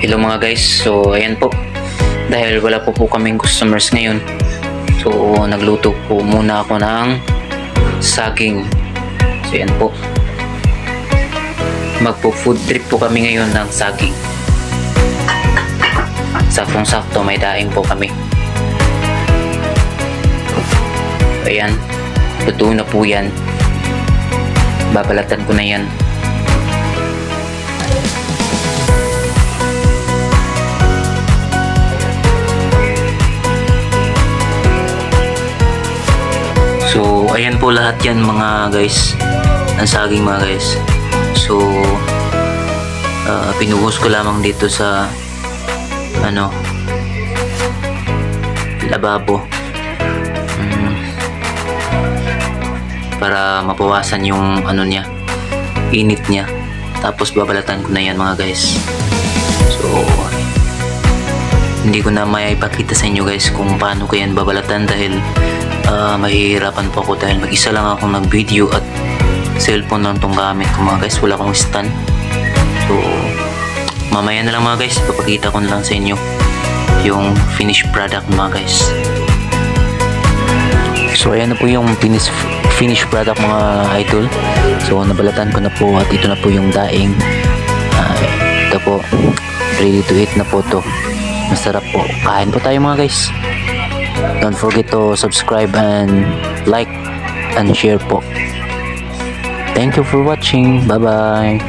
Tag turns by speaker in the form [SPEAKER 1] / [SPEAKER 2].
[SPEAKER 1] Hello mga guys, so ayan po, dahil wala po kaming customers ngayon, so nagluto po muna ako ng saging. So ayan po, magpo food trip po kami ngayon ng saging. Saktong sakto may daing po kami. Ayan, luto na po yan, babalatan ko na yan. So, ayan po lahat yan mga guys, ang saging mga guys. So, pinuhos ko lamang dito sa lababo para mabawasan yung niya, init niya. Tapos babalatan ko na yan mga guys. So, hindi ko na maipakita sa inyo guys kung paano ko yan babalatan dahil mahihirapan po ako dahil mag-isa lang akong nag-video at cellphone lang itong gamit ko mga guys, wala akong stand. So mamaya na lang mga guys, papakita ko na lang sa inyo yung finished product mga guys. So ayan na po yung finished product mga idol. So nabalatan ko na po at ito na po yung daing. Ito po, ready to eat na po to. Masarap po, kain po tayo mga guys. Don't forget to subscribe and like and share po. Thank you for watching. Bye bye.